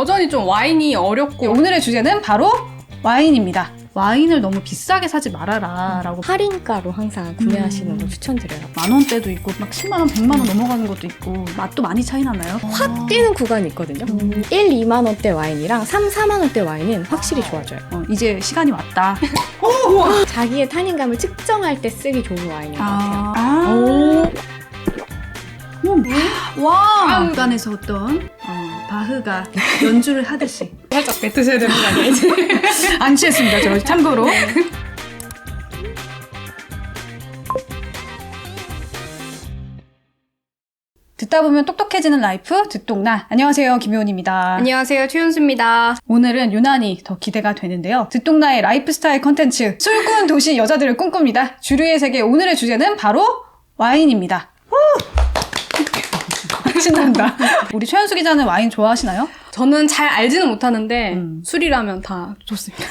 여전히 좀 와인이 어렵고 오늘의 주제는 바로 와인입니다. 와인을 너무 비싸게 사지 말아라 라고. 할인가로 항상 구매하시는 걸 추천드려요. 만원대도 있고 막 10만원, 100만원 넘어가는 것도 있고 맛도 많이 차이 나나요? 확 뛰는 구간이 있거든요. 1, 2만 원대 와인이랑 3, 4만 원대 와인은 확실히 좋아져요. 이제 시간이 왔다. 자기의 탄닌감을 측정할 때 쓰기 좋은 와인인 것 같아요. 와! 구간에서 어떤 바흐가 연주를 하듯이 살짝 뱉으셔야 되는 거 아니에요? 안 취했습니다. 저 참고로. 듣다 보면 똑똑해지는 라이프 듣동나. 안녕하세요, 김효은입니다. 안녕하세요, 최윤수입니다. 오늘은 유난히 더 기대가 되는데요. 듣동나의 라이프 스타일 컨텐츠 술꾼 도시 여자들을 꿈꿉니다. 주류의 세계. 오늘의 주제는 바로 와인입니다. 신난다. 우리 최현수 기자는 와인 좋아하시나요? 저는 잘 알지는 못하는데 술이라면 다 좋습니다.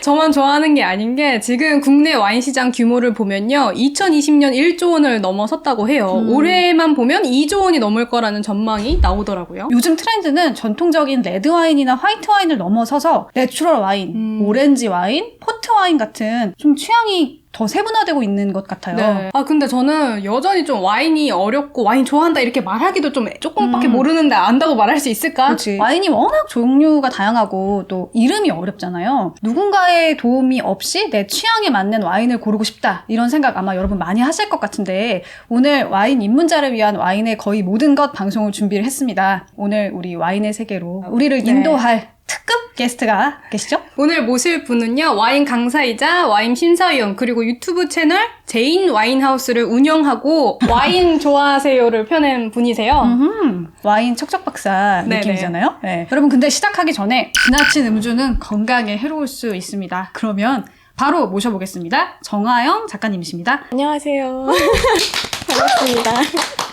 저만 좋아하는 게 아닌 게 지금 국내 와인 시장 규모를 보면요. 2020년 1조 원을 넘어섰다고 해요. 올해만 보면 2조 원이 넘을 거라는 전망이 나오더라고요. 요즘 트렌드는 전통적인 레드 와인이나 화이트 와인을 넘어서서 내추럴 와인, 오렌지 와인, 포트 와인 같은 좀 취향이 더 세분화되고 있는 것 같아요. 네. 근데 저는 여전히 좀 와인이 어렵고 와인 좋아한다 이렇게 말하기도 좀 조금밖에 모르는데 안다고 말할 수 있을까? 그렇지. 와인이 워낙 종류가 다양하고 또 이름이 어렵잖아요. 누군가의 도움이 없이 내 취향에 맞는 와인을 고르고 싶다. 이런 생각 아마 여러분 많이 하실 것 같은데 오늘 와인 입문자를 위한 와인의 거의 모든 것 방송을 준비를 했습니다. 오늘 우리 와인의 세계로 우리를 인도할 특급 게스트가 계시죠? 오늘 모실 분은요. 와인 강사이자 와인 심사위원 그리고 유튜브 채널 제인 와인하우스를 운영하고 와인 좋아하세요를 펴낸 분이세요. 와인 척척 박사 느낌이잖아요. 네. 여러분 근데 시작하기 전에 지나친 음주는 건강에 해로울 수 있습니다. 그러면 바로 모셔보겠습니다. 정하영 작가님이십니다. 안녕하세요. 반갑습니다.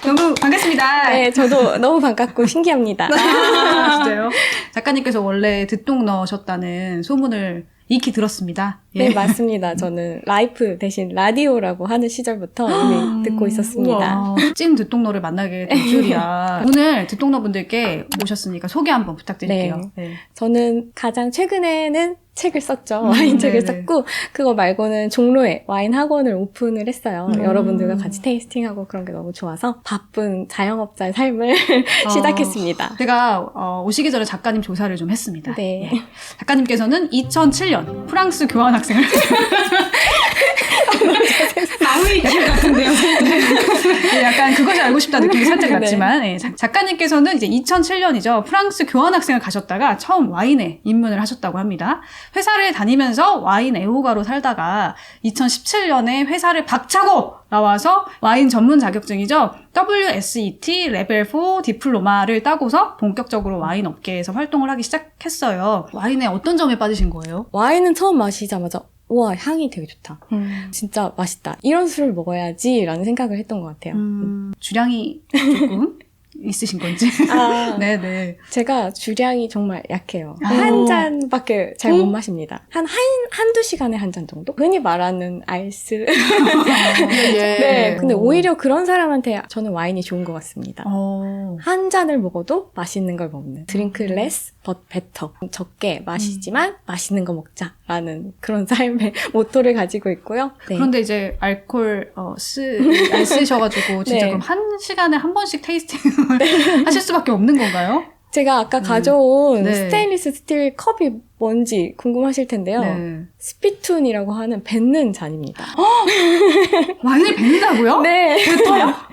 너무 반갑습니다. 네, 저도 너무 반갑고 신기합니다. 진짜요? 작가님께서 원래 듣동너셨다는 소문을 익히 들었습니다. 네, 맞습니다. 저는 라이프 대신 라디오라고 하는 시절부터 이미 듣고 있었습니다. 우와, 찐 듣동너를 만나게 될 줄이야. 오늘 듣동너 분들께 모셨으니까 소개 한번 부탁드릴게요. 네. 저는 가장 최근에는 책을 썼죠. 와인 책을 썼고 그거 말고는 종로에 와인 학원을 오픈을 했어요. 여러분들과 같이 테이스팅하고 그런 게 너무 좋아서 바쁜 자영업자의 삶을 시작했습니다. 제가 오시기 전에 작가님 조사를 좀 했습니다. 네. 작가님께서는 2007년 프랑스 교환학생을 나무위키 같은데요. 네, 약간 그것이 알고 싶다 느낌이 살짝 네. 났지만 네, 작가님께서는 이제 2007년이죠. 프랑스 교환학생을 가셨다가 처음 와인에 입문을 하셨다고 합니다. 회사를 다니면서 와인 애호가로 살다가 2017년에 회사를 박차고 나와서 와인 전문 자격증이죠. WSET 레벨 4 디플로마를 따고서 본격적으로 와인 업계에서 활동을 하기 시작했어요. 와인에 어떤 점에 빠지신 거예요? 와인은 처음 마시자마자 우와 향이 되게 좋다. 진짜 맛있다. 이런 술을 먹어야지 라는 생각을 했던 것 같아요. 주량이 조금 있으신 건지. 네네. 제가 주량이 정말 약해요. 한 잔밖에 잘 못 마십니다. 한두 시간에 한 잔 정도? 흔히 말하는 아이스. 네. 근데 오히려 그런 사람한테 저는 와인이 좋은 것 같습니다. 한 잔을 먹어도 맛있는 걸 먹는. 드링크 레스, but better. 적게 마시지만 맛있는 거 먹자라는 그런 삶의 모토를 가지고 있고요. 네. 그런데 이제 알코올 안 쓰셔가지고 진짜 네. 그럼 한 시간에 한 번씩 테이스팅을 하실 수밖에 없는 건가요? 제가 아까 가져온 네. 스테인리스 스틸 컵이 뭔지 궁금하실 텐데요. 네. 스피툰이라고 하는 뱉는 잔입니다. 와인을 뱉는다고요? 네.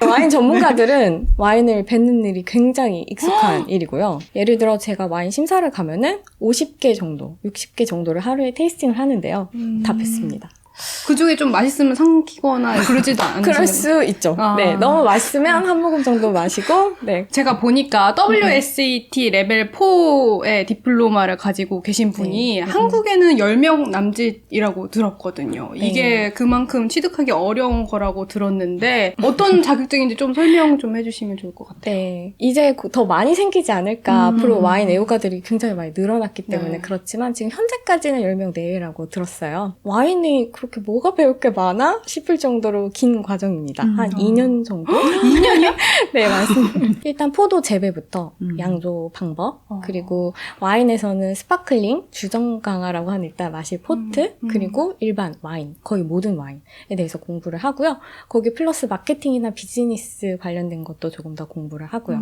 와인 전문가들은 와인을 뱉는 일이 굉장히 익숙한 일이고요. 예를 들어 제가 와인 심사를 가면은 50개 정도, 60개 정도를 하루에 테이스팅을 하는데요. 다 뱉습니다. 그 중에 좀 맛있으면 삼키거나 그러지도 않으세요? 그럴 수 있죠. 네, 너무 맛있으면 한 모금 정도 마시고, 네. 제가 보니까 WSET 레벨 4의 디플로마를 가지고 계신 분이 한국에는 10명 남짓이라고 들었거든요. 네. 이게 그만큼 취득하기 어려운 거라고 들었는데 어떤 자격증인지 좀 설명 좀 해주시면 좋을 것 같아요. 네. 이제 더 많이 생기지 않을까. 앞으로 와인 애호가들이 굉장히 많이 늘어났기 때문에 네. 그렇지만 지금 현재까지는 10명 내외라고 들었어요. 와인이 그렇게 뭐가 배울 게 많아? 싶을 정도로 긴 과정입니다. 한 2년 정도? 2년이요? 네, 맞습니다. 일단 포도 재배부터 양조 방법, 그리고 와인에서는 스파클링, 주정 강화라고 하는 일단 마실 포트, 그리고 일반 와인, 거의 모든 와인에 대해서 공부를 하고요. 거기 플러스 마케팅이나 비즈니스 관련된 것도 조금 더 공부를 하고요.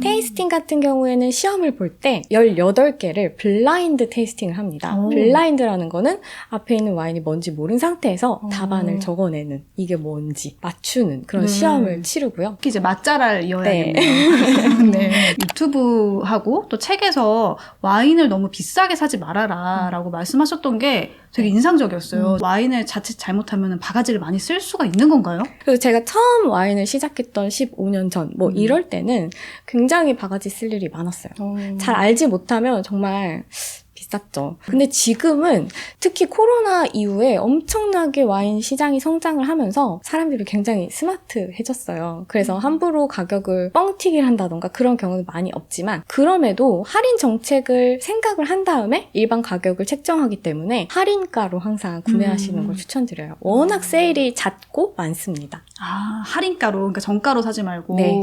테이스팅 같은 경우에는 시험을 볼 때 18개를 블라인드 테이스팅을 합니다. 블라인드라는 거는 앞에 있는 와인이 뭔지 모른 상태에서 답안을 적어내는, 이게 뭔지 맞추는 그런 시험을 치르고요. 특히 이제 맛잘알 이어야겠네요. 네. 유튜브하고 또 책에서 와인을 너무 비싸게 사지 말아라 라고 말씀하셨던 게 되게 인상적이었어요. 와인을 자칫 잘못하면 바가지를 많이 쓸 수가 있는 건가요? 그래서 제가 처음 와인을 시작했던 15년 전, 뭐 이럴 때는 굉장히 바가지 쓸 일이 많았어요. 잘 알지 못하면 정말 비쌌죠. 근데 지금은 특히 코로나 이후에 엄청나게 와인 시장이 성장을 하면서 사람들이 굉장히 스마트해졌어요. 그래서 함부로 가격을 뻥튀기를 한다던가 그런 경우는 많이 없지만, 그럼에도 할인 정책을 생각을 한 다음에 일반 가격을 책정하기 때문에 할인가로 항상 구매하시는 걸 추천드려요. 워낙 세일이 잦고 많습니다. 아, 할인가로, 그러니까 정가로 사지 말고. 네.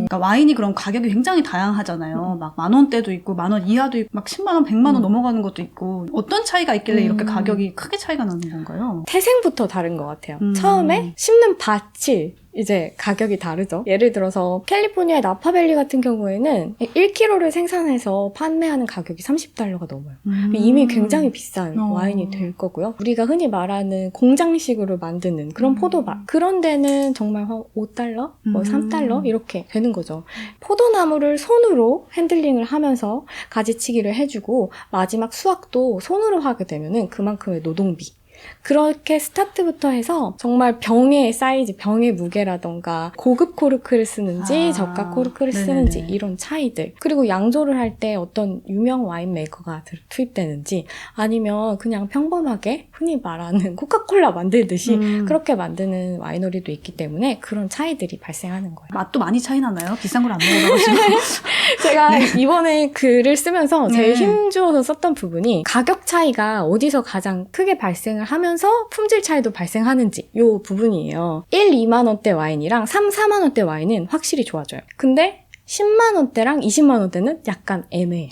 그러니까 와인이 그럼 가격이 굉장히 다양하잖아요. 막 10,000원대도 있고 10,000원 이하도 있고 막 100,000원, 100,000원 넘어가는 것도 있고. 어떤 차이가 있길래 이렇게 가격이 크게 차이가 나는 건가요? 태생부터 다른 것 같아요. 처음에 심는 밭이 이제 가격이 다르죠. 예를 들어서 캘리포니아의 나파밸리 같은 경우에는 1kg를 생산해서 판매하는 가격이 $30가 넘어요. 이미 굉장히 비싼 와인이 될 거고요. 우리가 흔히 말하는 공장식으로 만드는 그런 포도밭, 그런 데는 정말 한 $5, 뭐 $3 이렇게 되는 거죠. 포도나무를 손으로 핸들링을 하면서 가지치기를 해주고 마지막 수확도 손으로 하게 되면은 그만큼의 노동비, 그렇게 스타트부터 해서 정말 병의 사이즈, 병의 무게라던가 고급 코르크를 쓰는지 저가 코르크를 쓰는지 이런 차이들, 그리고 양조를 할 때 어떤 유명 와인 메이커가 투입되는지 아니면 그냥 평범하게 흔히 말하는 코카콜라 만들듯이 그렇게 만드는 와이너리도 있기 때문에 그런 차이들이 발생하는 거예요. 맛도 많이 차이 나나요? 비싼 걸 안 먹어봐가지고. 제가 이번에 글을 쓰면서 제일 힘주어서 썼던 부분이 가격 차이가 어디서 가장 크게 발생을 하면서 품질 차이도 발생하는지 이 부분이에요. 1, 2만 원대 와인이랑 3, 4만 원대 와인은 확실히 좋아져요. 근데 10만 원대랑 20만 원대는 약간 애매해요.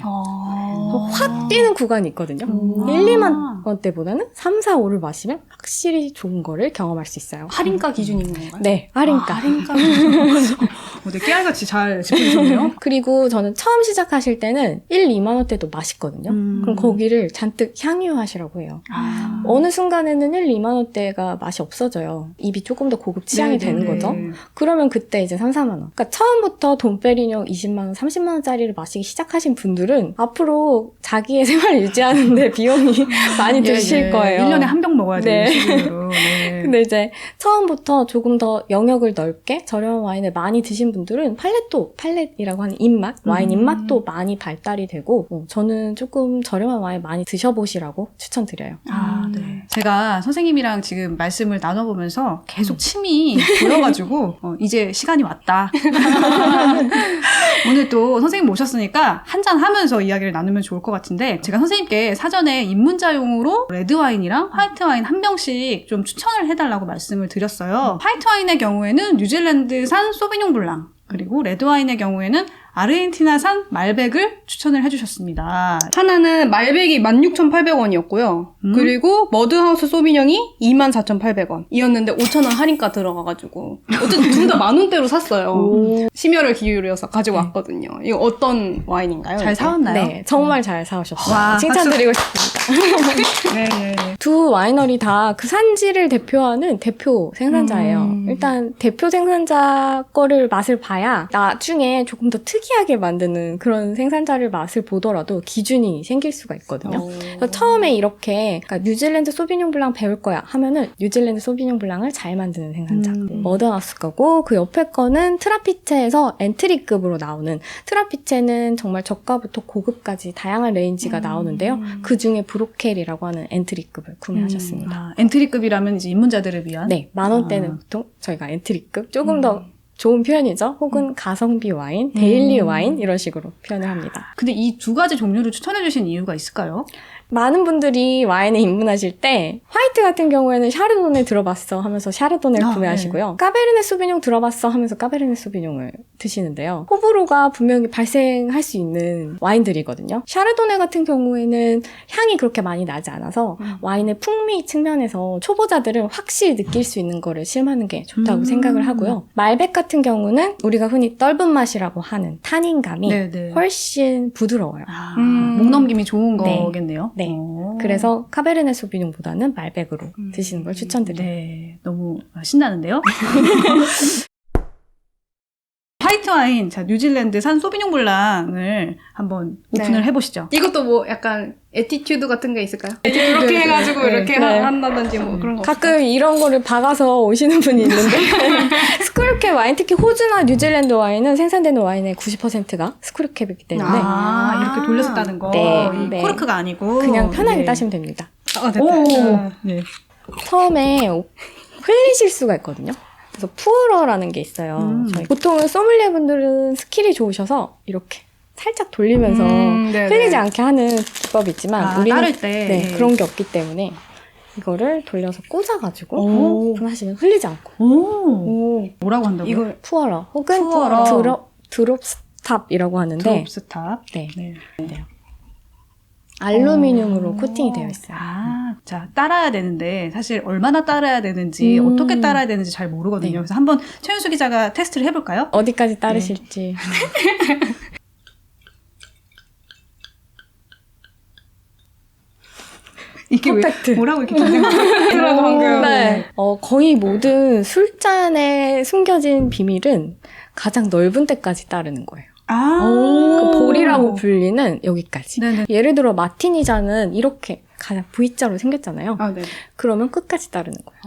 확 뛰는 구간이 있거든요. 1, 2만 원대보다는 3, 4, 5를 마시면 확실히 좋은 거를 경험할 수 있어요. 할인가 기준이 있는 건가요? 네, 할인가. 할인가. 되게 깨알같이 잘 짚어주셨네요. 그리고 저는 처음 시작하실 때는 1, 2만 원대도 맛있거든요. 그럼 거기를 잔뜩 향유하시라고 해요. 어느 순간에는 1, 2만 원대가 맛이 없어져요. 입이 조금 더 고급 취향이 되는 거죠. 그러면 그때 이제 3, 4만 원. 그러니까 처음부터 돈페리뇽 20만 원, 30만 원짜리를 마시기 시작하신 분들은 앞으로 자기의 생활을 유지하는데 비용이 많이 드실 거예요. 1년에 한 병 먹어야 되는 네. 수준으로. 네. 근데 이제 처음부터 조금 더 영역을 넓게 저렴한 와인을 많이 드신 분들은 팔렛이라고 하는 입맛, 와인 입맛도 많이 발달이 되고, 저는 조금 저렴한 와인 많이 드셔보시라고 추천드려요. 네. 제가 선생님이랑 지금 말씀을 나눠보면서 계속 침이 보여가지고 이제 시간이 왔다. 오늘 또 선생님 모셨으니까 한잔 하면서 이야기를 나누면 좋을 것 같은데, 제가 선생님께 사전에 입문자용으로 레드와인이랑 화이트와인 한 병씩 좀 추천을 해달라고 말씀을 드렸어요. 화이트와인의 경우에는 뉴질랜드산 소비뇽 블랑, 그리고 레드와인의 경우에는 아르헨티나산 말백을 추천을 해주셨습니다. 하나는 말백이 16,800원이었고요. 그리고 머드하우스 소비뇽이 24,800원 이었는데 5,000원 할인가 들어가가지고 어쨌든 둘 다 만원대로 샀어요. 심혈을 기울여서 가지고 왔거든요. 이거 어떤 와인인가요? 잘 사왔나요? 네, 정말 잘 사오셨어요. 와, 칭찬드리고 싶습니다. 네. 두 와이너리 다 그 산지를 대표하는 대표 생산자예요. 일단 대표 생산자 거를 맛을 봐야 나중에 조금 더 특이하게 만드는 그런 생산자를 맛을 보더라도 기준이 생길 수가 있거든요. 그래서 처음에 이렇게, 그러니까 뉴질랜드 소비뇽 블랑 배울 거야 하면은 뉴질랜드 소비뇽 블랑을 잘 만드는 생산자. 머드하우스 거고, 그 옆에 거는 트라피체에서 엔트리급으로 나오는, 트라피체는 정말 저가부터 고급까지 다양한 레인지가 나오는데요. 그 중에 브로켈이라고 하는 엔트리급을 구매하셨습니다. 엔트리급이라면 이제 입문자들을 위한? 네, 10,000원대는 보통 저희가 엔트리급, 조금 더 좋은 표현이죠. 혹은 가성비 와인, 데일리 와인 이런 식으로 표현을 합니다. 근데 이 두 가지 종류를 추천해 주신 이유가 있을까요? 많은 분들이 와인에 입문하실 때 화이트 같은 경우에는 샤르도네 들어봤어 하면서 샤르도네를 구매하시고요. 까베르네 소비뇽 들어봤어 하면서 까베르네 소비뇽을 드시는데요. 호불호가 분명히 발생할 수 있는 와인들이거든요. 샤르도네 같은 경우에는 향이 그렇게 많이 나지 않아서 와인의 풍미 측면에서 초보자들은 확실히 느낄 수 있는 거를 실험하는 게 좋다고 생각을 하고요. 말백 같은 경우는 우리가 흔히 떫은 맛이라고 하는 타닌감이 네네. 훨씬 부드러워요. 목 넘김이 좋은 네. 거겠네요. 네. 오. 그래서 카베르네 소비뇽보다는 말백으로 드시는 걸 추천드려요. 네, 너무 신나는데요. 화이트 와인, 자 뉴질랜드 산 소비뇽 블랑을 한번 오픈을 네. 해보시죠. 이것도 뭐 약간 에티튜드 같은 게 있을까요? 이렇게 해가지고 네. 이렇게 네. 한다든지 뭐 그런 거 가끔 이런 거를 박아서 오시는 분이 있는데 스크류캡 와인, 특히 호주나 뉴질랜드 와인은 생산되는 와인의 90%가 스크류캡이기 때문에 이렇게 돌려서 따는 거. 네, 이 네. 코르크가 아니고 그냥 편하게 네. 따시면 됩니다. 오, 네. 처음에 흘리실 수가 있거든요. 그래서 푸어러라는 게 있어요. 저희 보통은 소믈리에 분들은 스킬이 좋으셔서 이렇게 살짝 돌리면서 흘리지 않게 하는 기법이 있지만 우리는 따를 때 네, 그런 게 없기 때문에 이거를 돌려서 꽂아가지고 오. 하시면 흘리지 않고 오. 뭐라고 한다고요? 이걸 푸어러 혹은 푸어러. 드롭 스탑이라고 하는데 드롭 스탑. 네. 네. 알루미늄으로 코팅이 되어 있어요. 자, 따라야 되는데, 사실 얼마나 따라야 되는지, 어떻게 따라야 되는지 잘 모르거든요. 네. 그래서 한번 최윤수 기자가 테스트를 해볼까요? 어디까지 따르실지. 이게 퍼펙트. 뭐라고 이렇게 긴장하더라고 방금. 네. 거의 모든 술잔에 숨겨진 비밀은 가장 넓은 데까지 따르는 거예요. 그 볼이라고 불리는 여기까지. 네네. 예를 들어 마티니 잔은 이렇게 가장 V자로 생겼잖아요. 네. 그러면 끝까지 따르는 거예요.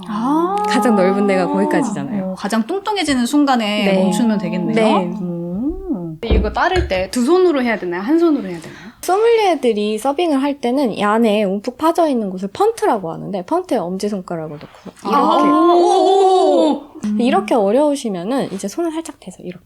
가장 넓은 데가 거기까지잖아요. 가장 뚱뚱해지는 순간에 네. 멈추면 되겠네요. 네. 이거 따를 때 두 손으로 해야 되나요? 한 손으로 해야 되나요? 소믈리에들이 서빙을 할 때는 이 안에 움푹 파져 있는 곳을 펀트라고 하는데 펀트에 엄지손가락을 넣고 이렇게 이렇게 어려우시면은 이제 손을 살짝 대서 이렇게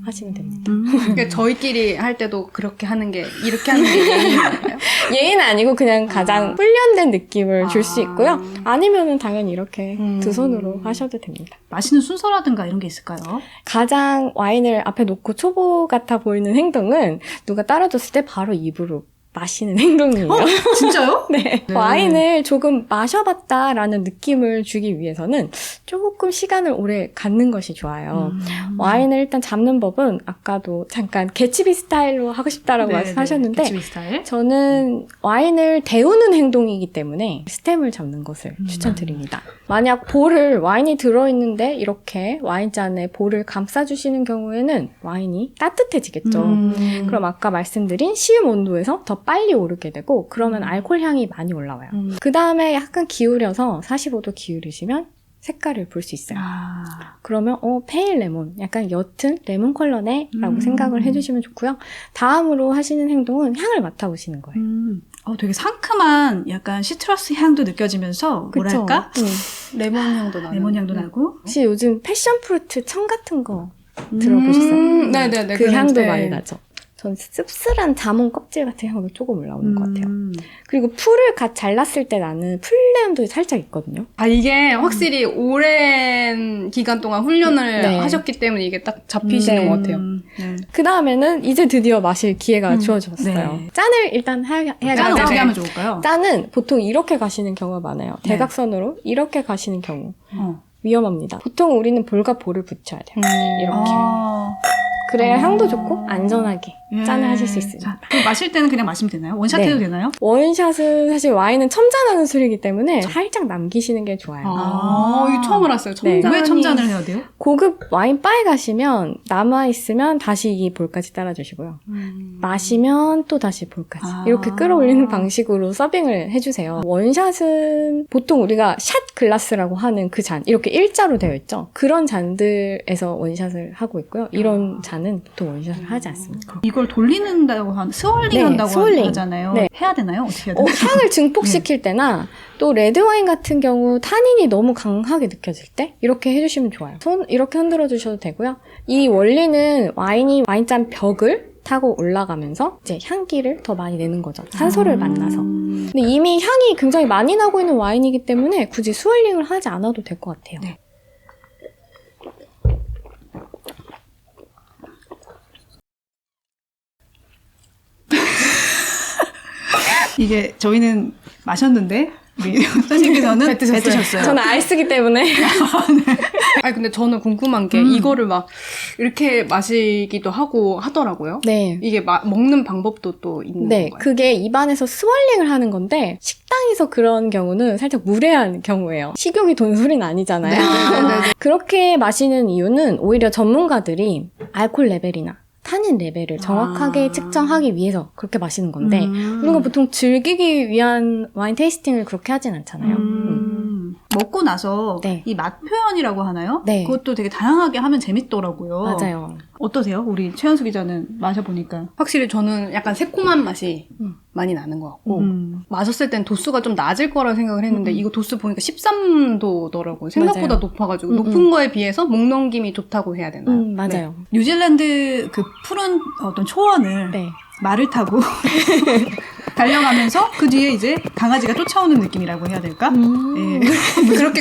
하시면 됩니다. 그러니까 저희끼리 할 때도 그렇게 하는 게 이렇게 하는 게 예의인가요? 예의는 아니고 그냥 가장 훈련된 느낌을 줄 수 있고요. 아니면은 당연히 이렇게 두 손으로 하셔도 됩니다. 마시는 순서라든가 이런 게 있을까요? 가장 와인을 앞에 놓고 초보 같아 보이는 행동은 누가 따라줬을 때 바로 입으로 마시는 행동이에요. 진짜요? 네. 와인을 조금 마셔봤다라는 느낌을 주기 위해서는 조금 시간을 오래 갖는 것이 좋아요. 와인을 일단 잡는 법은 아까도 잠깐 개츠비 스타일로 하고 싶다라고 말씀하셨는데 개츠비 스타일. 저는 와인을 데우는 행동이기 때문에 스템을 잡는 것을 추천드립니다. 만약 볼을 와인이 들어있는데 이렇게 와인잔에 볼을 감싸주시는 경우에는 와인이 따뜻해지겠죠. 그럼 아까 말씀드린 시음 온도에서 더 빨리 오르게 되고 그러면 알코올 향이 많이 올라와요. 그 다음에 약간 기울여서 45도 기울이시면 색깔을 볼 수 있어요. 그러면 페일 레몬, 약간 옅은 레몬 컬러네 라고 생각을 해주시면 좋고요. 다음으로 하시는 행동은 향을 맡아보시는 거예요. 되게 상큼한 약간 시트러스 향도 느껴지면서 그쵸? 뭐랄까? 레몬 향도 나고. 레몬 향도 나고. 혹시 요즘 패션 프루트 청 같은 거 들어보셨어요? 네네네. 그 향도 네. 많이 나죠. 전 씁쓸한 자몽 껍질 같은 향도 조금 올라오는 것 같아요. 그리고 풀을 갓 잘랐을 때 나는 풀내음도 살짝 있거든요. 이게 확실히 오랜 기간 동안 훈련을 네. 하셨기 때문에 이게 딱 잡히시는 것 같아요. 네. 그 다음에는 이제 드디어 마실 기회가 주어졌어요. 네. 짠을 일단 해야겠죠. 짠 어떻게 네. 하면 좋을까요? 짠은 보통 이렇게 가시는 경우가 많아요. 네. 대각선으로 이렇게 가시는 경우 위험합니다. 보통 우리는 볼과 볼을 붙여야 돼요. 이렇게. 그래야 향도 좋고 안전하게 짠을 하실 수 있습니다. 자, 그럼 마실 때는 그냥 마시면 되나요? 원샷 해도 되나요? 원샷은 사실 와인은 첨잔하는 술이기 때문에 살짝 남기시는 게 좋아요. 이거 처음 알았어요. 네. 첨잔이. 왜 첨잔을 해야 돼요? 고급 와인바에 가시면 남아있으면 다시 이 볼까지 따라주시고요. 마시면 또 다시 볼까지. 이렇게 끌어올리는 방식으로 서빙을 해주세요. 원샷은 보통 우리가 샷 글라스라고 하는 그 잔, 이렇게 일자로 되어 있죠. 그런 잔들에서 원샷을 하고 있고요. 이런 잔은 보통 원샷을 하지 않습니다. 이걸 그걸 돌리는다고 스월링 네, 한다고 스월링. 하잖아요. 네. 해야 되나요? 어떻게 해야 되나요? 향을 증폭시킬 때나 또 레드와인 같은 경우 타닌이 너무 강하게 느껴질 때 이렇게 해주시면 좋아요. 손 이렇게 흔들어 주셔도 되고요. 이 원리는 와인이 와인잔 벽을 타고 올라가면서 이제 향기를 더 많이 내는 거죠. 산소를 만나서. 근데 이미 향이 굉장히 많이 나고 있는 와인이기 때문에 굳이 스웰링을 하지 않아도 될 것 같아요. 네. 이게 저희는 마셨는데 우리 선생님께서는 뱉으셨어요. 저는 알쓰기 때문에. 아니 근데 저는 궁금한 게 이거를 막 이렇게 마시기도 하고 하더라고요. 네. 이게 먹는 방법도 또 있는 네, 건가요? 그게 입안에서 스월링을 하는 건데 식당에서 그런 경우는 살짝 무례한 경우예요. 식욕이 돈 소리는 아니잖아요. 네네네. 그렇게 마시는 이유는 오히려 전문가들이 알코올 레벨이나 타닌 레벨을 정확하게 측정하기 위해서 그렇게 마시는 건데 우리가 보통 즐기기 위한 와인 테이스팅을 그렇게 하진 않잖아요. 먹고 나서 네. 이 맛 표현이라고 하나요? 네. 그것도 되게 다양하게 하면 재밌더라고요. 맞아요. 어떠세요? 우리 최현수 기자는 마셔보니까. 확실히 저는 약간 새콤한 맛이 많이 나는 것 같고 마셨을 땐 도수가 좀 낮을 거라 생각을 했는데 이거 도수 보니까 13도더라고요. 생각보다 맞아요. 높아가지고 높은 거에 비해서 목 넘김이 좋다고 해야 되나요? 맞아요. 뉴질랜드 그 푸른 어떤 초원을 네. 말을 타고 달려가면서 그 뒤에 이제 강아지가 쫓아오는 느낌이라고 해야 될까? 예.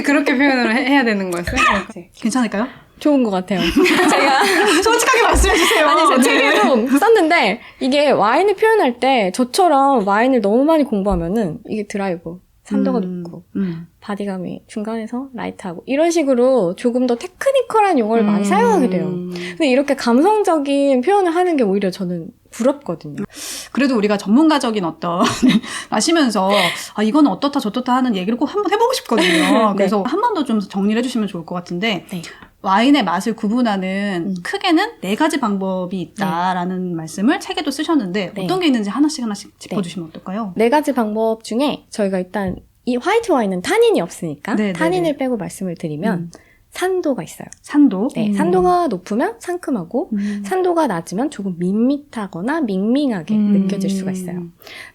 그렇게 표현을 해야 되는 거였어요? 네. 괜찮을까요? 좋은 것 같아요. 제가 솔직하게 말씀해주세요. 아니, 제 네. 책에도 썼는데, 이게 와인을 표현할 때, 저처럼 와인을 너무 많이 공부하면은, 이게 드라이브, 산도가 높고, 바디감이 중간에서 라이트하고, 이런 식으로 조금 더 테크니컬한 용어를 많이 사용하게 돼요. 근데 이렇게 감성적인 표현을 하는 게 오히려 저는 부럽거든요. 그래도 우리가 전문가적인 어떤 마시면서 아 이건 어떻다 저떻다 하는 얘기를 꼭 한번 해보고 싶거든요. 네. 그래서 한 번 더 좀 정리를 해주시면 좋을 것 같은데 네. 와인의 맛을 구분하는 크게는 4가지 방법이 있다라는 말씀을 책에도 쓰셨는데 네. 어떤 게 있는지 하나씩 짚어주시면 어떨까요? 4가지 방법 중에 저희가 일단 이 화이트 와인은 타닌이 없으니까 네, 네, 타닌을 네. 빼고 말씀을 드리면 산도가 있어요. 산도. 네, 산도가 높으면 상큼하고 산도가 낮으면 조금 밋밋하거나 밍밍하게 느껴질 수가 있어요.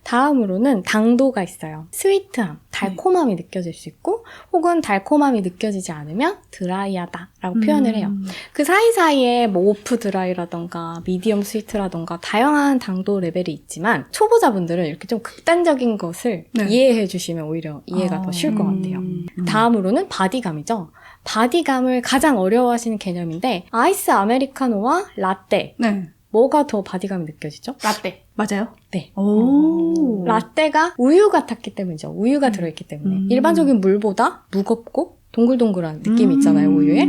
다음으로는 당도가 있어요. 스위트함, 달콤함이 느껴질 수 있고 혹은 달콤함이 느껴지지 않으면 드라이하다라고 표현을 해요. 그 사이사이에 뭐 오프 드라이라던가 미디엄 스위트라던가 다양한 당도 레벨이 있지만 초보자분들은 이렇게 좀 극단적인 것을 네. 이해해 주시면 오히려 이해가 더 쉬울 것 같아요. 다음으로는 바디감이죠. 바디감을 가장 어려워하시는 개념인데 아이스 아메리카노와 라떼 네. 뭐가 더 바디감이 느껴지죠? 라떼. 맞아요? 네. 오. 라떼가 우유가 탔기 때문이죠. 우유가 들어있기 때문에 일반적인 물보다 무겁고 동글동글한 느낌이 있잖아요. 우유에.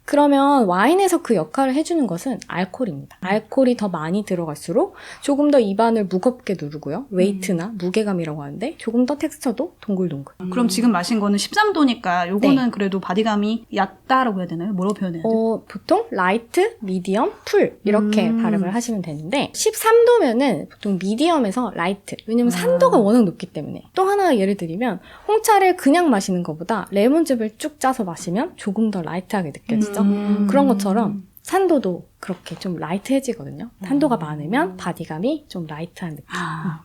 그러면 와인에서 그 역할을 해주는 것은 알코올입니다. 알코올이 더 많이 들어갈수록 조금 더 입안을 무겁게 누르고요. 웨이트나 무게감이라고 하는데 조금 더 텍스처도 동글동글. 그럼 지금 마신 거는 13도니까 요거는 그래도 바디감이 얕다라고 해야 되나요? 뭐라고 표현해야 돼요? 보통 라이트, 미디엄, 풀 이렇게 발음을 하시면 되는데 13도면은 보통 미디엄에서 라이트. 왜냐면 산도가 워낙 높기 때문에. 또 하나 예를 들면 홍차를 그냥 마시는 것보다 레몬즙을 쭉 짜서 마시면 조금 더 라이트하게 느껴지죠. 그런 것처럼 산도도 그렇게 좀 라이트해지거든요. 산도가 많으면 바디감이 좀 라이트한 느낌.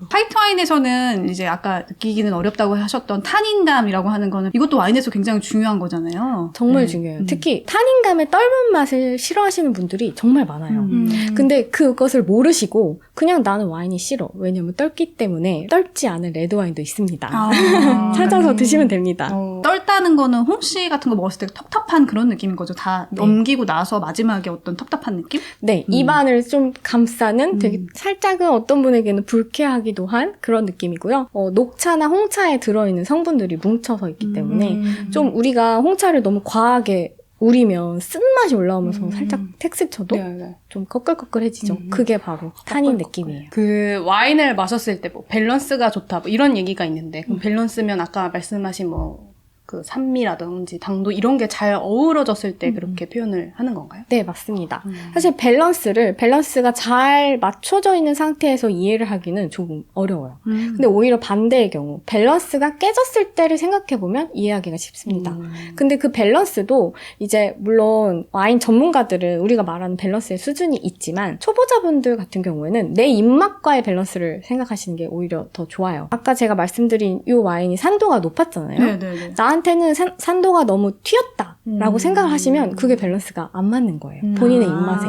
화이트 와인에서는 이제 아까 느끼기는 어렵다고 하셨던 타닌감이라고 하는 거는 이것도 와인에서 굉장히 중요한 거잖아요. 정말 중요해요. 특히 타닌감의 떫은 맛을 싫어하시는 분들이 정말 많아요. 근데 그것을 모르시고 그냥 나는 와인이 싫어. 왜냐면 떫기 때문에 떫지 않은 레드 와인도 있습니다. 찾아서 드시면 됩니다. 떫다는 거는 홍시 같은 거 먹었을 때 텁텁한 그런 느낌인 거죠. 다 넘기고 나서 마지막에 어떤 텁텁한 느낌? 네, 입안을 좀 감싸는 되게 살짝은 어떤 분에게는 불쾌하기도 한 그런 느낌이고요. 녹차나 홍차에 들어있는 성분들이 뭉쳐서 있기 때문에 좀 우리가 홍차를 너무 과하게 우리면 쓴맛이 올라오면서 살짝 텍스처도 좀 꺼끌꺼끌해지죠. 그게 바로 타닌 느낌이에요. 그 와인을 마셨을 때 뭐 밸런스가 좋다 뭐 이런 얘기가 있는데 그럼 밸런스면 아까 말씀하신 뭐 그 산미라든지 당도 이런 게 잘 어우러졌을 때 그렇게 표현을 하는 건가요? 네, 맞습니다. 사실 밸런스가 잘 맞춰져 있는 상태에서 이해를 하기는 조금 어려워요. 근데 오히려 반대의 경우, 밸런스가 깨졌을 때를 생각해보면 이해하기가 쉽습니다. 근데 그 밸런스도 이제 물론 와인 전문가들은 우리가 말하는 밸런스의 수준이 있지만 초보자분들 같은 경우에는 내 입맛과의 밸런스를 생각하시는 게 오히려 더 좋아요. 아까 제가 말씀드린 이 와인이 산도가 높았잖아요. 네네네. 나한테는 산도가 너무 튀었다라고 생각을 하시면 그게 밸런스가 안 맞는 거예요. 본인의 입맛에.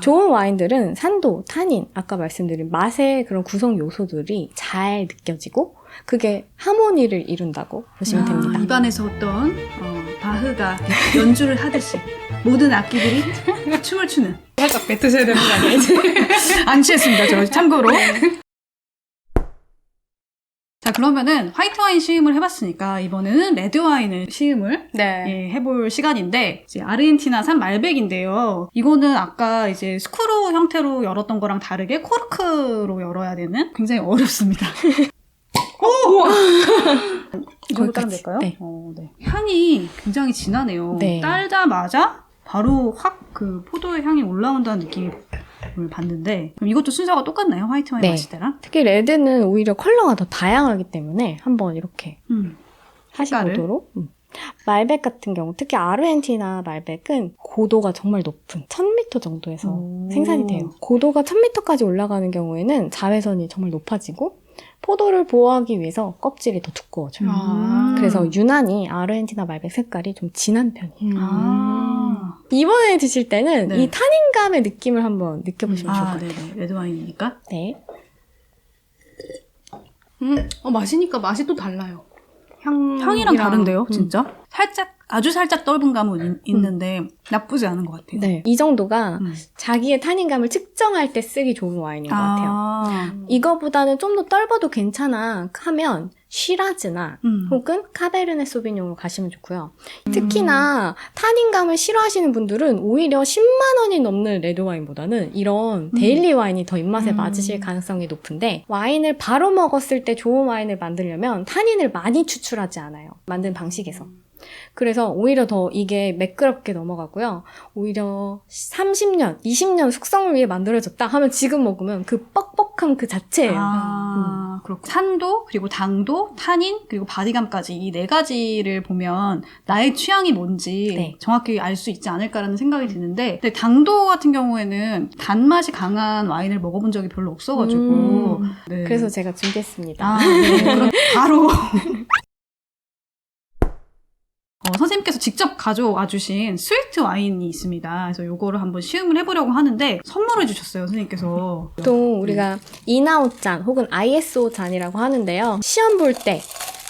좋은 와인들은 산도, 타닌, 아까 말씀드린 맛의 그런 구성 요소들이 잘 느껴지고 그게 하모니를 이룬다고 보시면 됩니다. 입안에서 어떤 바흐가 연주를 하듯이 모든 악기들이 춤을 추는. 살짝 뱉으셔야 되는 거 아니에요? 안 취했습니다, 저 참고로. 자, 그러면은 화이트 와인 시음을 해봤으니까 이번에는 레드 와인을 시음을 네. 예, 해볼 시간인데 이제 아르헨티나산 말백인데요. 이거는 아까 이제 스크루 형태로 열었던 거랑 다르게 코르크로 열어야 되는 굉장히 어렵습니다. 오! 이 정도 따면 될까요? 네. 네. 향이 굉장히 진하네요. 네. 딸자마자 바로 확 그 포도의 향이 올라온다는 느낌을 받는데 그럼 이것도 순서가 똑같나요? 화이트 와인 네. 마실 때랑? 특히 레드는 오히려 컬러가 더 다양하기 때문에 한번 이렇게 색깔을? 하시보도록. 말백 같은 경우, 특히 아르헨티나 말백은 고도가 정말 높은 1000m 정도에서 생산이 돼요. 고도가 1000m까지 올라가는 경우에는 자외선이 정말 높아지고 포도를 보호하기 위해서 껍질이 더 두꺼워져요. 그래서 유난히 아르헨티나 말백 색깔이 좀 진한 편이에요. 이번에 드실 때는 네. 이 타닌감의 느낌을 한번 느껴보시면 좋을 것 같아요. 네네. 레드 와인이니까. 네. 마시니까 맛이 또 달라요. 향이랑 다른데요, 진짜? 아주 살짝 떫은 감은 있는데 나쁘지 않은 것 같아요. 네. 이 정도가 자기의 타닌감을 측정할 때 쓰기 좋은 와인인 것 같아요. 이거보다는 좀 더 떫어도 괜찮아 하면 쉬라즈나 혹은 카베르네 소비뇽으로 가시면 좋고요. 특히나 타닌감을 싫어하시는 분들은 오히려 10만 원이 넘는 레드 와인보다는 이런 데일리 와인이 더 입맛에 맞으실 가능성이 높은데 와인을 바로 먹었을 때 좋은 와인을 만들려면 타닌을 많이 추출하지 않아요. 만든 방식에서. 그래서 오히려 더 이게 매끄럽게 넘어가고요. 오히려 30년, 20년 숙성을 위해 만들어졌다 하면 지금 먹으면 그 뻑뻑함 그 자체예요. 그렇고 산도, 그리고 당도, 타닌, 그리고 바디감까지 이 네 가지를 보면 나의 취향이 뭔지 네. 정확히 알 수 있지 않을까라는 생각이 드는데 근데 당도 같은 경우에는 단맛이 강한 와인을 먹어본 적이 별로 없어가지고 네. 그래서 제가 준비했습니다. 네. 그럼 바로 선생님께서 직접 가져와 주신 스위트 와인이 있습니다. 그래서 요거를 한번 시음을 해보려고 하는데 선물해 주셨어요, 선생님께서. 보통 우리가 인아웃 잔 혹은 ISO 잔이라고 하는데요. 시험 볼 때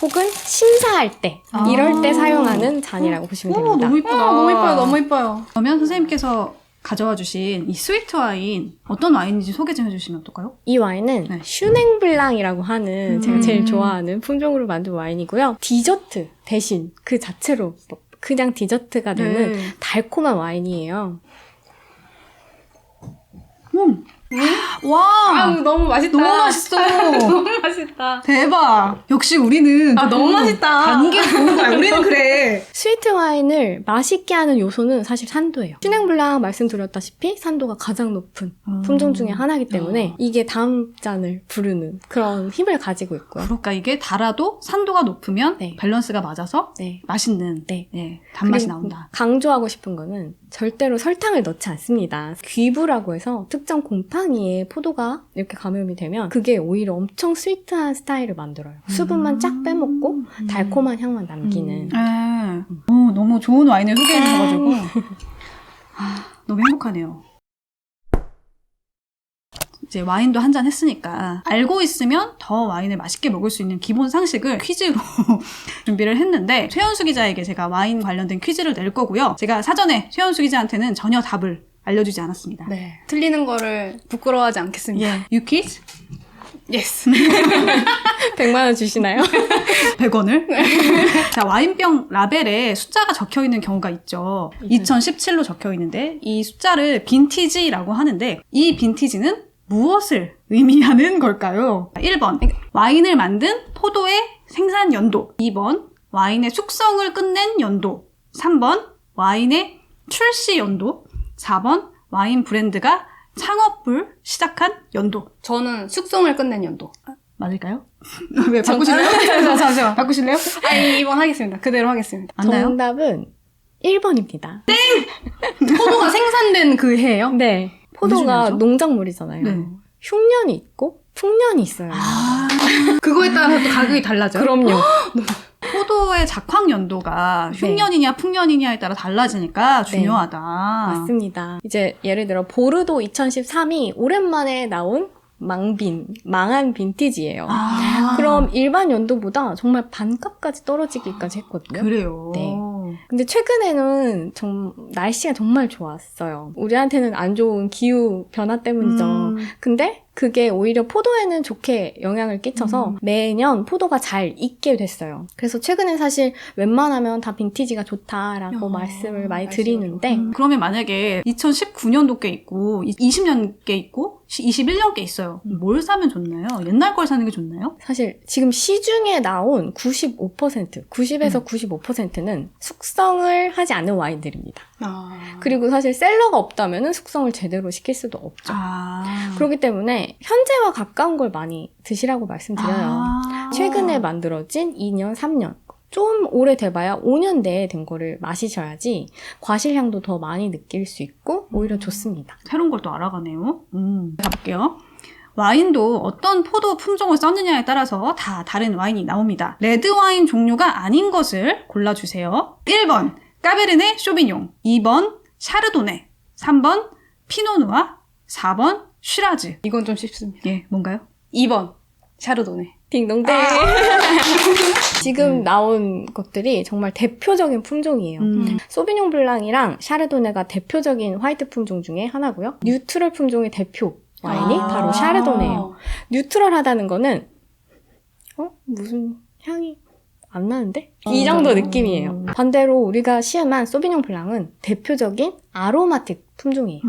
혹은 심사할 때 이럴 때 사용하는 잔이라고 보시면 됩니다. 너무 이쁘다. 너무 이뻐요, 너무 이뻐요. 그러면 선생님께서 가져와 주신 이 스위트 와인 어떤 와인인지 소개 좀 해주시면 어떨까요? 이 와인은 네. 슈냉블랑이라고 하는 제가 제일 좋아하는 품종으로 만든 와인이고요. 디저트 대신 그 자체로 그냥 디저트가 되는 달콤한 와인이에요. 와, 너무 맛있다. 너무 맛있어. 너무 맛있다. 대박. 역시 우리는 너무 맛있다. 단게 좋은 거야. 우리는 그래. 스위트 와인을 맛있게 하는 요소는 사실 산도예요. 슈냉블랑 말씀드렸다시피 산도가 가장 높은 품종 중에 하나이기 때문에 이게 다음 잔을 부르는 그런 힘을 가지고 있고요. 그러니까 이게 달아도 산도가 높으면 네. 밸런스가 맞아서 네. 맛있는 네. 단맛이 그리고 나온다. 강조하고 싶은 거는 절대로 설탕을 넣지 않습니다. 귀부라고 해서 특정 곰팡이에 포도가 이렇게 감염이 되면 그게 오히려 엄청 스위트한 스타일을 만들어요. 수분만 쫙 빼먹고 달콤한 향만 남기는. 너무 좋은 와인을 소개해 주셔가지고 너무 행복하네요. 이제 와인도 한 잔 했으니까 알고 있으면 더 와인을 맛있게 먹을 수 있는 기본 상식을 퀴즈로 준비를 했는데 최연수 기자에게 제가 와인 관련된 퀴즈를 낼 거고요. 제가 사전에 최연수 기자한테는 전혀 답을 알려주지 않았습니다. 네. 틀리는 거를 부끄러워하지 않겠습니다. You quiz? 예스. 100만 원 주시나요? 100원을? 자, 와인병 라벨에 숫자가 적혀있는 경우가 있죠. 2017로 적혀있는데 이 숫자를 빈티지라고 하는데 이 빈티지는 무엇을 의미하는 걸까요? 1번 와인을 만든 포도의 생산 연도, 2번 와인의 숙성을 끝낸 연도, 3번 와인의 출시 연도, 4번 와인 브랜드가 창업을 시작한 연도. 저는 숙성을 끝낸 연도. 맞을까요? 왜 바꾸실래요? 잠시만 바꾸실래요? 이번 하겠습니다. 그대로 하겠습니다. 맞나요? 정답은 1번입니다. 포도가 생산된 그 해예요? 네. 포도가 무슨 농작물이잖아요. 네. 흉년이 있고 풍년이 있어요. 그거에 따라서 또 가격이 달라져요? 그럼요. 포도의 작황 연도가 흉년이냐 풍년이냐에 따라 달라지니까 중요하다. 맞습니다. 이제 예를 들어 보르도 2013이 오랜만에 나온 망한 빈티지예요. 그럼 일반 연도보다 정말 반값까지 떨어지기까지 했거든요. 그래요. 네. 근데 최근에는 날씨가 정말 좋았어요. 우리한테는 안 좋은 기후 변화 때문이죠. 근데 그게 오히려 포도에는 좋게 영향을 끼쳐서 매년 포도가 잘 익게 됐어요. 그래서 최근에 사실 웬만하면 다 빈티지가 좋다라고 말씀을 많이 드리는데 그러면 만약에 2019년도 게 있고 20년 게 있고 21년 게 있어요. 뭘 사면 좋나요? 옛날 걸 사는 게 좋나요? 사실 지금 시중에 나온 90에서 95%는 숙성을 하지 않은 와인들입니다. 그리고 사실 셀러가 없다면 숙성을 제대로 시킬 수도 없죠. 그렇기 때문에 현재와 가까운 걸 많이 드시라고 말씀드려요. 최근에 만들어진 2년, 3년 좀 오래돼봐야 5년 내에 된 거를 마시셔야지 과실향도 더 많이 느낄 수 있고 오히려 좋습니다. 새로운 걸 또 알아가네요. 가볼게요. 와인도 어떤 포도 품종을 썼느냐에 따라서 다 다른 와인이 나옵니다. 레드 와인 종류가 아닌 것을 골라주세요. 1번 까베르네 쇼비뇽, 2번 샤르도네, 3번 피노누아, 4번 쉬라즈. 이건 좀 쉽습니다. 예, 뭔가요? 2번 샤르도네. 딩동댕. 지금 나온 것들이 정말 대표적인 품종이에요. 소비뇽 블랑이랑 샤르도네가 대표적인 화이트 품종 중에 하나고요. 뉴트럴 품종의 대표 와인이 바로 샤르도네예요. 뉴트럴하다는 거는 무슨 향이 안 나는데? 이 정도 느낌이에요. 반대로 우리가 시음한 소비뇽 블랑은 대표적인 아로마틱 품종이에요.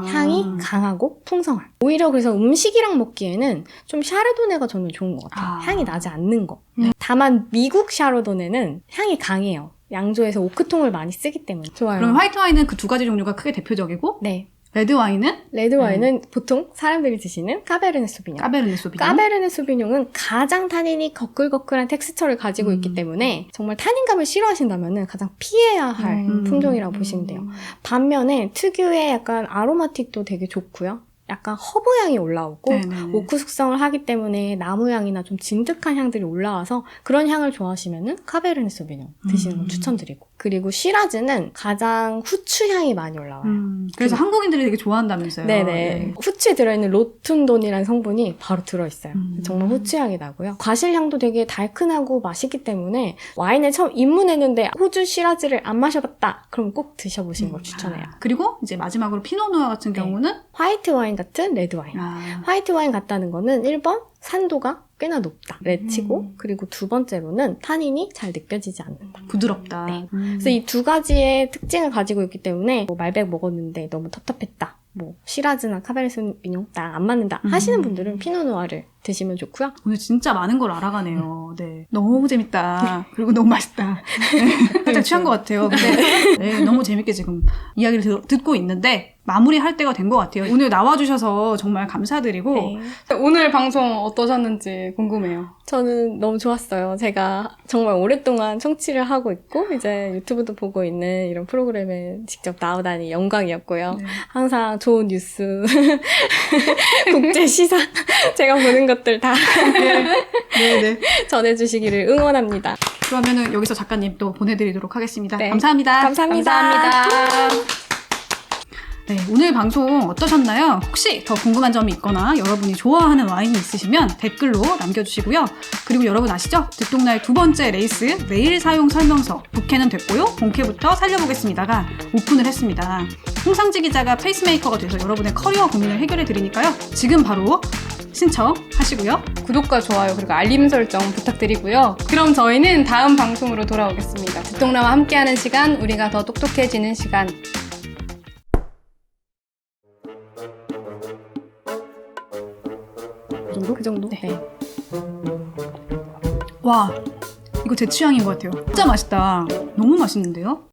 향이 강하고 풍성한. 오히려 그래서 음식이랑 먹기에는 좀 샤르도네가 저는 좋은 것 같아요. 향이 나지 않는 거. 다만 미국 샤르도네는 향이 강해요. 양조에서 오크통을 많이 쓰기 때문에. 좋아요. 그럼 화이트 와인은 그 두 가지 종류가 크게 대표적이고 네. 레드 와인은? 레드 와인은 보통 사람들이 드시는 까베르네 소비뇽. 까베르네 소비뇽. 까베르네 소비뇽은 가장 타닌이 거끌거끌한 텍스처를 가지고 있기 때문에 정말 타닌감을 싫어하신다면 가장 피해야 할 품종이라고 보시면 돼요. 반면에 특유의 약간 아로마틱도 되게 좋고요. 약간 허브 향이 올라오고 오크 숙성을 하기 때문에 나무 향이나 좀 진득한 향들이 올라와서 그런 향을 좋아하시면은 카베르네 소비뇽 드시는 걸 추천드리고 그리고 시라즈는 가장 후추 향이 많이 올라와요. 그래서 한국인들이 되게 좋아한다면서요. 네네. 네. 후추에 들어있는 로툰돈이라는 성분이 바로 들어있어요. 정말 후추 향이 나고요. 과실향도 되게 달큰하고 맛있기 때문에 와인에 처음 입문했는데 호주 시라즈를 안 마셔봤다. 그럼 꼭 드셔보시는 걸 추천해요. 그리고 이제 마지막으로 피노누아 같은 경우는 화이트 와인 같은 레드 와인. 화이트 와인 같다는 거는 1번 산도가 꽤나 높다. 레치고 그리고 두 번째로는 타닌이 잘 느껴지지 않는다. 부드럽다. 네. 그래서 이 두 가지의 특징을 가지고 있기 때문에 뭐 말백 먹었는데 너무 텁텁했다. 뭐 시라즈나 카베르네 소비뇽 나랑 안 맞는다 하시는 분들은 피노누아를 드시면 좋고요. 오늘 진짜 많은 걸 알아가네요. 네, 너무 재밌다. 그리고 너무 맛있다. 네, 살짝 취한 것 같아요. 근데 네, 너무 재밌게 지금 이야기를 듣고 있는데 마무리할 때가 된 것 같아요. 오늘 나와주셔서 정말 감사드리고 네. 오늘 방송 어떠셨는지 궁금해요. 저는 너무 좋았어요. 제가 정말 오랫동안 청취를 하고 있고 이제 유튜브도 보고 있는 이런 프로그램에 직접 나오다니 영광이었고요. 네. 항상 좋은 뉴스, 국제 시사 제가 보는 것들 다 네. 전해주시기를 응원합니다. 그러면은 여기서 작가님 또 보내드리도록 하겠습니다. 네. 감사합니다. 감사합니다. 네, 오늘 방송 어떠셨나요? 혹시 더 궁금한 점이 있거나 여러분이 좋아하는 와인이 있으시면 댓글로 남겨주시고요. 그리고 여러분 아시죠? 듣동나의 두 번째 레이스 내일 사용 설명서 부캐는 됐고요. 본캐부터 살려보겠습니다가 오픈을 했습니다. 홍상지 기자가 페이스메이커가 돼서 여러분의 커리어 고민을 해결해 드리니까요. 지금 바로 신청하시고요. 구독과 좋아요 그리고 알림 설정 부탁드리고요. 그럼 저희는 다음 방송으로 돌아오겠습니다. 듣동나와 함께하는 시간, 우리가 더 똑똑해지는 시간. 그 정도? 네. 와, 이거 제 취향인 것 같아요. 진짜 맛있다. 너무 맛있는데요?